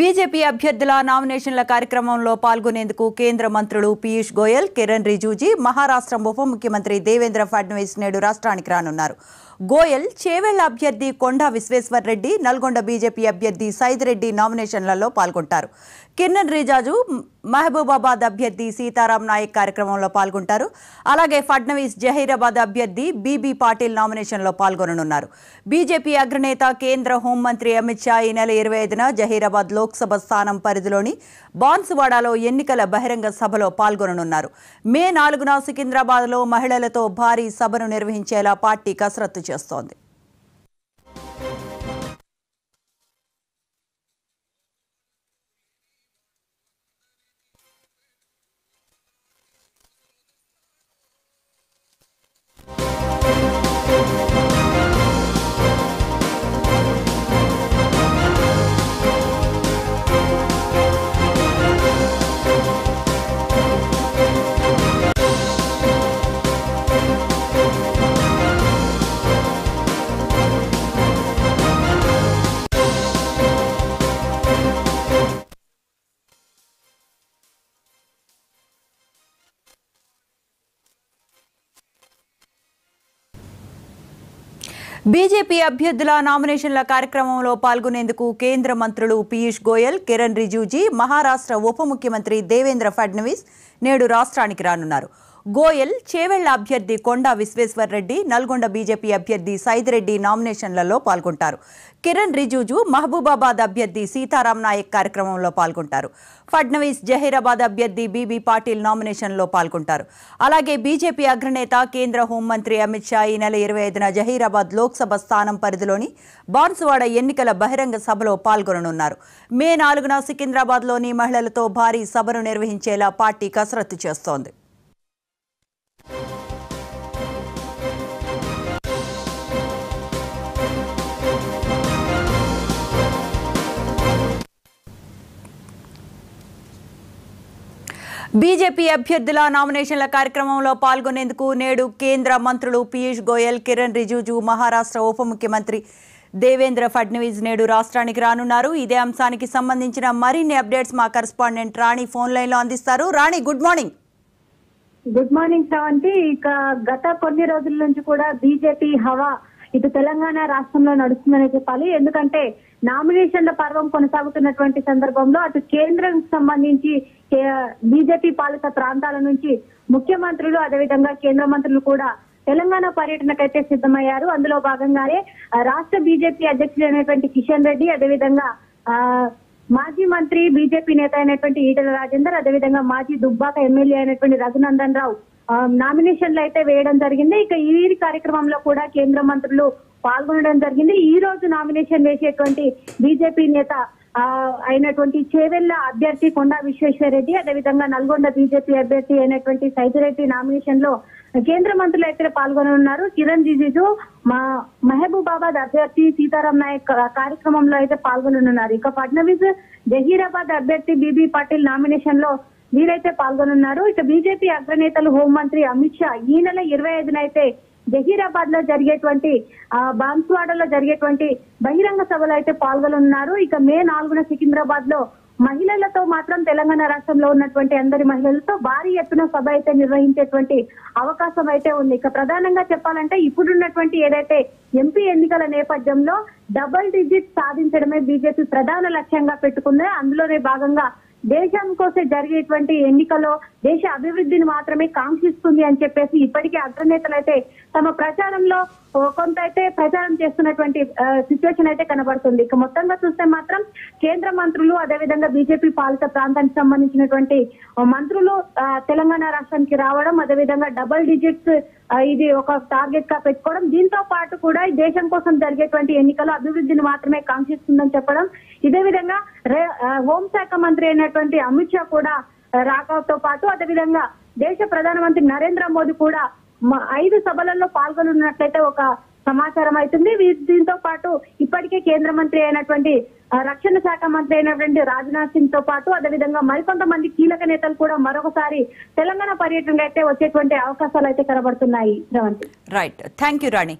BJP అభ్యర్థుల నామినేషన్ల కార్యక్రమంలో పాల్గొనేందుకు కేంద్ర మంత్రులు పీయూష్ గోయల్, కిరణ్ రిజిజు, మహారాష్ట్ర ఉప ముఖ్యమంత్రి దేవేంద్ర ఫడ్నవీస్ నేడు రాష్ట్రానికి రానున్నారు. గోయల్ చేవెళ్ల అభ్యర్థి కొండా విశ్వేశ్వర్ రెడ్డి, నల్గొండ బీజేపీ అభ్యర్థి సైదిరెడ్డి నామినేషన్లలో పాల్గొంటారు. కిరణ్ రిజిజు మహబూబాబాద్ అభ్యర్థి సీతారాం నాయక్ కార్యక్రమంలో పాల్గొంటారు. అలాగే ఫడ్నవీస్ జహీరాబాద్ అభ్యర్థి బీబీ పాటిల్ నామినేషన్లో పాల్గొననున్నారు. బీజేపీ అగ్రనేత కేంద్ర హోంమంత్రి అమిత్ షా ఈ నెల 25న జహీరాబాద్ లోక్సభ స్థానం పరిధిలోని బాన్సువాడలో ఎన్నికల బహిరంగ సభలో పాల్గొననున్నారు. మే 4న సికింద్రాబాద్లో మహిళలతో భారీ సభను నిర్వహించేలా పార్టీ కసరత్తు చేస్తోంది. బీజేపీ అభ్యర్థుల నామినేషన్ల కార్యక్రమంలో పాల్గొనేందుకు కేంద్ర మంత్రులు పీయూష్ గోయల్, కిరణ్ రిజిజు, మహారాష్ట్ర ఉప ముఖ్యమంత్రి దేవేంద్ర ఫడ్నవీస్ నేడు రాష్ట్రానికి రానున్నారు. గోయల్ చేవెళ్ల అభ్యర్థి కొండా విశ్వేశ్వర్ రెడ్డి, నల్గొండ బీజేపీ అభ్యర్థి సైదిరెడ్డి నామినేషన్లలో పాల్గొంటారు. కిరణ్ రిజిజు మహబూబాబాద్ అభ్యర్థి సీతారాం నాయక్ కార్యక్రమంలో పాల్గొంటారు. ఫడ్నవీస్ జహీరాబాద్ అభ్యర్థి బీబీ పాటిల్ నామినేషన్లో పాల్గొంటారు. అలాగే బీజేపీ అగ్రనేత కేంద్ర హోంమంత్రి అమిత్ షా ఈ నెల 25న జహీరాబాద్ లోక్సభ స్థానం పరిధిలోని బాన్సువాడ ఎన్నికల బహిరంగ సభలో పాల్గొననున్నారు. మే 4న సికింద్రాబాద్లోని మహిళలతో భారీ సభను నిర్వహించేలా పార్టీ కసరత్తు చేస్తోంది. బీజేపీ అభ్యర్థుల నామినేషన్ల కార్యక్రమంలో పాల్గొనేందుకు నేడు కేంద్ర మంత్రులు పీయూష్ గోయల్, కిరణ్ రిజిజు, మహారాష్ట్ర ఉప ముఖ్యమంత్రి దేవేంద్ర ఫడ్నవీస్ నేడు రాష్ట్రానికి రానున్నారు. ఇదే అంశానికి సంబంధించిన మరిన్ని అప్డేట్స్ మా కరెస్పాండెంట్ రాణి ఫోన్ లైన్ లో అందిస్తారు. Rani, good morning. Good morning Sravanthi. ఇక గత కొన్ని రోజుల నుంచి కూడా బీజేపీ హవా ఇటు తెలంగాణ రాష్ట్రంలో నడుస్తుందనే చెప్పాలి. ఎందుకంటే నామినేషన్ల పర్వం కొనసాగుతున్నటువంటి సందర్భంలో అటు కేంద్రం సంబంధించి బీజేపీ పాలిత ప్రాంతాల నుంచి ముఖ్యమంత్రులు, అదేవిధంగా కేంద్ర మంత్రులు కూడా తెలంగాణ పర్యటనకైతే సిద్ధమయ్యారు. అందులో భాగంగానే రాష్ట్ర బీజేపీ అధ్యక్షుడు అయినటువంటి కిషన్ రెడ్డి, అదేవిధంగా మాజీ మంత్రి బీజేపీ నేత అయినటువంటి ఈటెల రాజేందర్, అదేవిధంగా మాజీ దుబ్బాక ఎమ్మెల్యే అయినటువంటి రఘునందన్ రావు నామినేషన్లు అయితే వేయడం జరిగింది. ఇక ఈ కార్యక్రమంలో కూడా కేంద్ర మంత్రులు పాల్గొనడం జరిగింది. ఈ రోజు నామినేషన్ వేసేటువంటి బీజేపీ నేత అయినటువంటి చేవెళ్ల అభ్యర్థి కొండా విశ్వేశ్వర్ రెడ్డి, అదేవిధంగా నల్గొండ బీజేపీ అభ్యర్థి అయినటువంటి సైదిరెడ్డి నామినేషన్ లో కేంద్ర మంత్రులు అయితే పాల్గొననున్నారు. కిరణ్ రిజిజు మహబూబాబాద్ అభ్యర్థి సీతారాం నాయక్ కార్యక్రమంలో అయితే పాల్గొననున్నారు. ఇక ఫడ్నవీస్ జహీరాబాద్ అభ్యర్థి బీబీ పాటిల్ నామినేషన్ లో వీరైతే పాల్గొనున్నారు. ఇక బీజేపీ అగ్రనేతలు హోంమంత్రి అమిత్ షా ఈ నెల 25న అయితే జహీరాబాద్ లో జరిగేటువంటి బాన్సువాడలో జరిగేటువంటి బహిరంగ సభలో అయితే పాల్గొనున్నారు. ఇక మే 4న సికింద్రాబాద్ లో మహిళలతో మాత్రం తెలంగాణ రాష్ట్రంలో ఉన్నటువంటి అందరి మహిళలతో భారీ ఎత్తున సభ అయితే నిర్వహించేటువంటి అవకాశం అయితే ఉంది. ఇక ప్రధానంగా చెప్పాలంటే ఇప్పుడున్నటువంటి ఏదైతే ఎంపీ ఎన్నికల నేపథ్యంలో డబుల్ డిజిట్ సాధించడమే బీజేపీ ప్రధాన లక్ష్యంగా పెట్టుకుంది. అందులోనే భాగంగా దేశం కోసం జరిగేటువంటి ఎన్నికల్లో దేశ అభివృద్ధిని మాత్రమే కాంక్షిస్తుంది అని చెప్పేసి ఇప్పటికే అగ్రనేతలు అయితే తమ ప్రచారంలో కొంత అయితే ప్రచారం చేస్తున్నటువంటి సిచ్యువేషన్ అయితే కనబడుతుంది. ఇక మొత్తంగా చూస్తే మాత్రం కేంద్ర మంత్రులు, అదేవిధంగా బీజేపీ పాలిత ప్రాంతానికి సంబంధించినటువంటి మంత్రులు తెలంగాణ రాష్ట్రానికి రావడం, అదేవిధంగా డబుల్ డిజిట్స్ ఇది ఒక టార్గెట్ గా పెట్టుకోవడం, దీంతో పాటు కూడా దేశం కోసం జరిగేటువంటి ఎన్నికల్లో అభివృద్ధిని మాత్రమే కాంక్షిస్తుందని చెప్పడం. ఇదే విధంగా హోంశాఖ మంత్రి అయినటువంటి అమిత్ షా కూడా రాకతో పాటు అదేవిధంగా దేశ ప్రధానమంత్రి నరేంద్ర మోదీ కూడా 5 సభలలో పాల్గొనున్నట్లయితే ఒక సమాచారం అవుతుంది. దీంతో పాటు ఇప్పటికే కేంద్ర మంత్రి అయినటువంటి రక్షణ శాఖ మంత్రి అయినటువంటి రాజ్నాథ్ సింగ్ తో పాటు అదేవిధంగా మరికొంతమంది కీలక నేతలు కూడా మరొకసారి తెలంగాణ పర్యటనకు అయితే వచ్చేటువంటి అవకాశాలు అయితే కనబడుతున్నాయి. Right, thank you Rani.